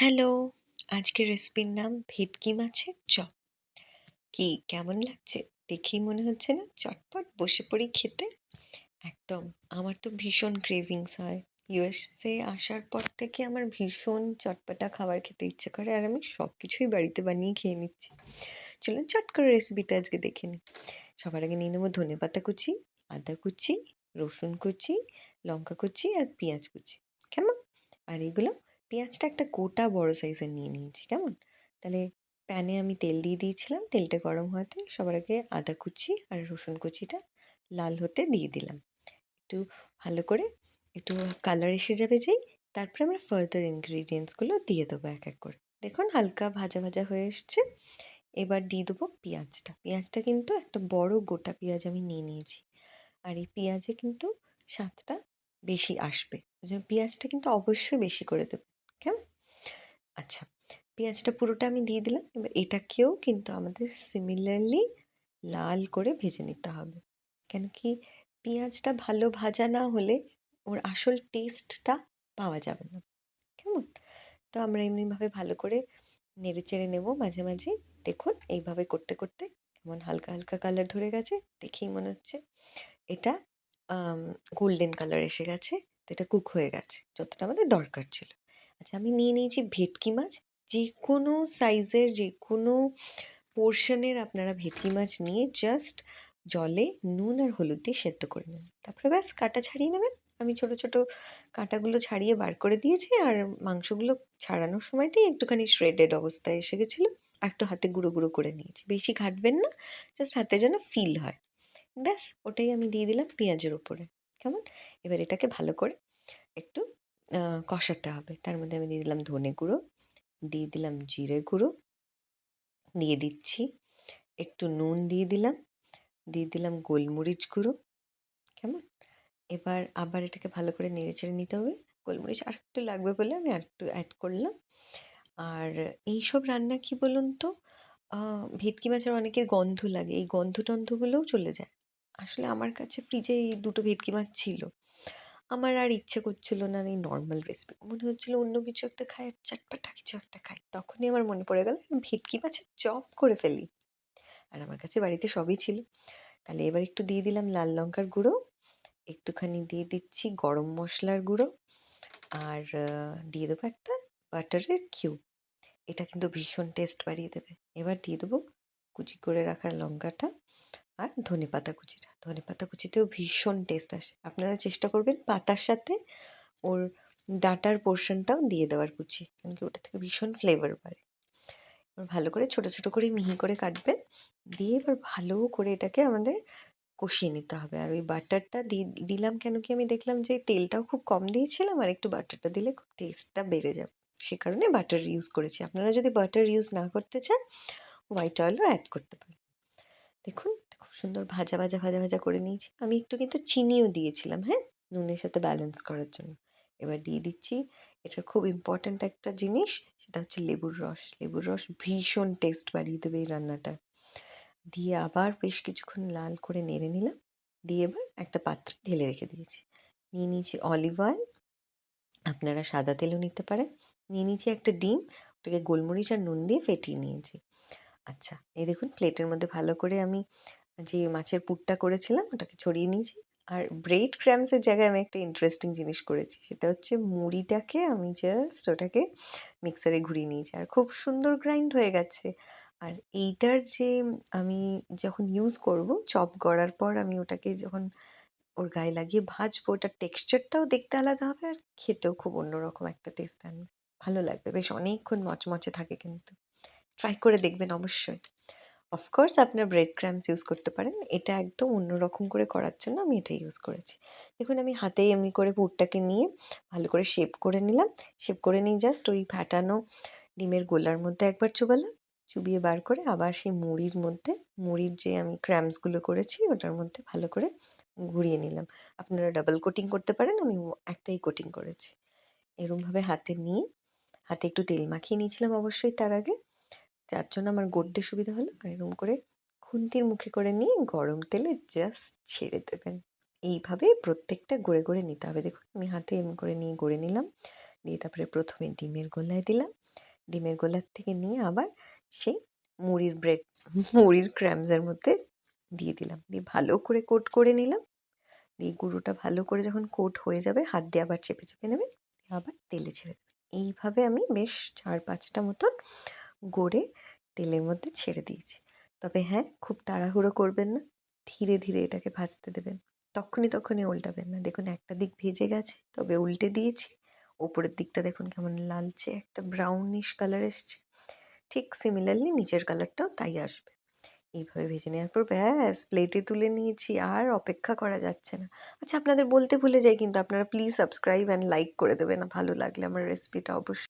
Hello! আজকের রেসিপির নাম ভেটকি মাছের চপ। কি কেমন লাগছে? দেখেই মনে হচ্ছে না চটপট বসে পড়ি খেতে? একদম। আমার তো ভীষণ ক্রেভিংস হয়। ইউএসএ আসার পর থেকে আমার ভীষণ চটপটা খাবার খেতে ইচ্ছে করে আর আমি সবকিছুই বাড়িতে বানিয়ে খেয়ে নিচ্ছি। চলুন চট করে রেসিপিটা আজকে দেখে নিই। সবার আগে নিয়ে নেবো ধনেপাতা কুচি, আদা কুচি, রসুন কুচি, লঙ্কা কুচি আর পেঁয়াজ কুচি। কেমন? আর এগুলো পেঁয়াজটা একটা গোটা বড় সাইজের নিয়ে নিয়েছি। কেমন? তাহলে প্যানে আমি তেল দিয়ে দিয়েছিলাম। তেলটা গরম হওয়াতে সবার আগে আদা কুচি আর রসুন কুচিটা লাল হতে দিয়ে দিলাম। একটু ভালো করে একটু কালার এসে যাবে যেই, তারপরে আমরা ফার্দার ইনগ্রিডিয়েন্টসগুলো দিয়ে দেবো এক এক করে। দেখুন হালকা ভাজা ভাজা হয়ে এসছে। এবার দিয়ে দেবো পেঁয়াজটা। পেঁয়াজটা কিন্তু একটা বড় গোটা পেঁয়াজ আমি নিয়ে নিয়েছি। আর এই পেঁয়াজে কিন্তু স্বাদটা বেশি আসবে। ওই জন্য পেঁয়াজটা কিন্তু অবশ্যই বেশি করে দেবেন। কেমন? আচ্ছা, পেঁয়াজটা পুরোটা আমি দিয়ে দিলাম। এবার এটাকেও কিন্তু আমাদের সিমিলারলি লাল করে ভেজে নিতে হবে। কেন কি পেঁয়াজটা ভালো ভাজা না হলে ওর আসল টেস্টটা পাওয়া যাবে না। কেমন? তো আমরা এমনিভাবে ভালো করে নেড়েচেড়ে নেব মাঝে মাঝে। দেখুন এইভাবে করতে করতে কেমন হালকা হালকা কালার ধরে গেছে। দেখেই মনে হচ্ছে এটা গোল্ডেন কালার এসে গেছে। তো এটা কুক হয়ে গেছে যতটা আমাদের দরকার ছিল। আচ্ছা, আমি নিয়ে নিয়েছি ভেটকি মাছ। যে কোনো সাইজের যে কোনো পোর্শনের আপনারা ভেটকি মাছ নিয়ে জাস্ট জলে নুন আর হলুদ দিয়ে সেদ্ধ করে নেবেন। তারপরে ব্যাস কাঁটা ছাড়িয়ে নেবেন। আমি ছোট ছোট কাঁটাগুলো ছাড়িয়ে বার করে দিয়েছি আর মাংসগুলো ছাড়ানোর সময়তেই একটুখানি শ্রেডেড অবস্থায় এসে গেছিলো। আর একটু হাতে গুঁড়ো গুঁড়ো করে নিয়েছি। বেশি ঘাঁটবেন না, জাস্ট হাতে যেন ফিল হয়। ব্যাস ওটাই আমি দিয়ে দিলাম পেঁয়াজের উপরে। কেমন? এবার এটাকে ভালো করে একটু কষাতে হবে। তার মধ্যে আমি দিয়ে দিলাম ধনে গুঁড়ো, দিয়ে দিলাম জিরে গুঁড়ো, দিয়ে দিচ্ছি একটু নুন দিয়ে দিলাম গোলমরিচ গুঁড়ো। কেমন? এবার আবার এটাকে ভালো করে নেড়েচেড়ে নিতে হবে। গোলমরিচ আরেকটু লাগবে বলে আমি আরেকটু অ্যাড করলাম। আর এইসব রান্না কি বলুন তো, ভেটকি মাছের অনেকের গন্ধ লাগে। এই গন্ধ-টন্ধগুলোও চলে যায়। আসলে আমার কাছে ফ্রিজে এই ২ টো ভেটকি মাছ ছিল। আমার আর ইচ্ছে করছিল না এই নরমাল রেসিপি। মনে হচ্ছিল অন্য কিছু একটা খাই, আর চটপাটা কিছু একটা খাই। তখনই আমার মনে পড়ে গেল ভেটকি মাছের চপ করে ফেলি। আর আমার কাছে বাড়িতে সবই ছিল। তাহলে এবার একটু দিয়ে দিলাম লাল লঙ্কার গুঁড়ো, একটুখানি দিয়ে দিচ্ছি গরম মশলার গুঁড়ো, আর দিয়ে দেবো একটা বাটারের কিউব। এটা কিন্তু ভীষণ টেস্ট বাড়িয়ে দেবে। এবার দিয়ে দেবো কুচি করে রাখা লঙ্কাটা আর ধনেপাতা কুচিটা। ধনেপাতা কুচিতেও ভীষণ টেস্ট আসে। আপনারা চেষ্টা করবেন পাতার সাথে ওর ডাঁটার পোর্শনটাও দিয়ে দেওয়ার কুচি। কারণ কি ওটা থেকে ভীষণ ফ্লেভার বাড়ে। এবার ভালো করে ছোট ছোট করে মিহি করে কাটবেন। দিয়ে এবার ভালো করে এটাকে আমাদের কষিয়ে নিতে হবে। আর ওই বাটারটা দিলাম কেন কি আমি দেখলাম যে তেলটাও খুব কম দিয়েছিলাম আর একটু বাটারটা দিলে খুব টেস্টটা বেড়ে যাবে। সে কারণে বাটার ইউজ করেছি। আপনারা যদি বাটার ইউজ না করতে চান হোয়াইট অয়েলও অ্যাড করতে পারেন। দেখুন খুব সুন্দর ভাজা ভাজা ভাজা ভাজা করে নিয়েছি। আমি একটু কিন্তু চিনিও দিয়েছিলাম, হ্যাঁ, নুনের সাথে ব্যালেন্স করার জন্য। এবার দিয়ে দিচ্ছি এটার খুব ইম্পর্ট্যান্ট একটা জিনিস, সেটা হচ্ছে লেবুর রস। লেবুর রস ভীষণ টেস্ট বাড়িয়ে দেবে এই রান্নাটা। দিয়ে আবার বেশ কিছুক্ষণ লাল করে নেড়ে নিলাম। দিয়ে এবার একটা পাত্রে ঢেলে রেখে দিয়েছি। নিয়ে নিয়েছি অলিভ অয়েল, আপনারা সাদা তেলও নিতে পারেন। নিয়ে নিয়েছি একটা ডিম, ওটাকে গোলমরিচ আর নুন দিয়ে ফেটিয়ে নিয়েছি। আচ্ছা, এই দেখুন প্লেটের মধ্যে ভালো করে আমি যে মাছের পুরটা করেছিলাম ওটাকে ছড়িয়ে নিয়েছি। আর ব্রেড ক্রাম্বসের জায়গায় আমি একটা ইন্টারেস্টিং জিনিস করেছি। সেটা হচ্ছে মুড়িটাকে আমি জাস্ট ওটাকে মিক্সারে ঘুরিয়ে নিয়েছি। আর খুব সুন্দর গ্রাইন্ড হয়ে গেছে। আর এইটার যে আমি যখন ইউজ করব চপ করার পর আমি ওটাকে যখন ওর গায়ে লাগিয়ে ভাজবো, ওটার টেক্সচারটাও দেখতে আলাদা হবে আর খেতেও খুব অন্যরকম একটা টেস্ট আনবে। ভালো লাগবে। বেশ অনেকক্ষণ মচমচে থাকে কিন্তু। ট্রাই করে দেখবেন অবশ্যই। অফকোর্স আপনার ব্রেড ক্রাম্বস ইউজ করতে পারেন। এটা একদম অন্যরকম করে করার জন্য আমি এটা ইউজ করেছি। দেখুন আমি হাতেই এমনি করে পুরটাকে নিয়ে ভালো করে শেপ করে নিলাম। শেপ করে নিয়ে জাস্ট ওই ফ্যাটানো ডিমের গোলার মধ্যে একবার চুবালাম। চুবিয়ে বার করে আবার সেই মুড়ির মধ্যে, মুড়ির যে আমি ক্রাম্বসগুলো করেছি ওটার মধ্যে ভালো করে ঘুরিয়ে নিলাম। আপনারা ডাবল কোটিং করতে পারেন, আমি একটাই কোটিং করেছি। এরমভাবে হাতে নিয়ে, হাতে একটু তেল মাখিয়ে নিয়েছিলাম অবশ্যই তার আগে। যার জন্য আমার গড়তে সুবিধা হলো। আর এরকম করে খুন্তির মুখে করে নিয়ে গরম তেলে জাস্ট ছেড়ে দেবেন। এইভাবে প্রত্যেকটা গড়ে গড়ে নিতে হবে। দেখুন আমি হাতে এমনি করে নিয়ে গড়ে নিলাম। দিয়ে তারপরে প্রথমে ডিমের গোলায় দিলাম। ডিমের গোলার থেকে নিয়ে আবার সেই মুড়ির ক্র্যাম্বসের মধ্যে দিয়ে দিলাম। দিয়ে ভালো করে কোট করে নিলাম। দিয়ে গুঁড়োটা ভালো করে যখন কোট হয়ে যাবে হাত দিয়ে আবার চেপে চেপে নেবেন, আবার তেলে ছেড়ে দেবেন। এইভাবে আমি বেশ 4-5টা মতন গড়ে তেলের মধ্যে ছেড়ে দিয়েছি। তবে হ্যাঁ, খুব তাড়াহুড়ো করবেন না, ধীরে ধীরে এটাকে ভাজতে দেবেন। তখনই উল্টাবেন না। দেখুন একটা দিক ভেজে গেছে, তবে উল্টে দিয়েছি। ওপরের দিকটা দেখুন কেমন লালচে একটা ব্রাউনিশ কালার এসছে। ঠিক সিমিলারলি নিচের কালারটাও তাই আসবে। এইভাবে ভেজে নেওয়ার পর ব্যাস প্লেটে তুলে নিয়েছি, আর অপেক্ষা করা যাচ্ছে না। আচ্ছা, আপনাদের বলতে ভুলে যাই কিন্তু আপনারা প্লিজ সাবস্ক্রাইব অ্যান্ড লাইক করে দেবেন ভালো লাগলে আমার রেসিপিটা অবশ্যই।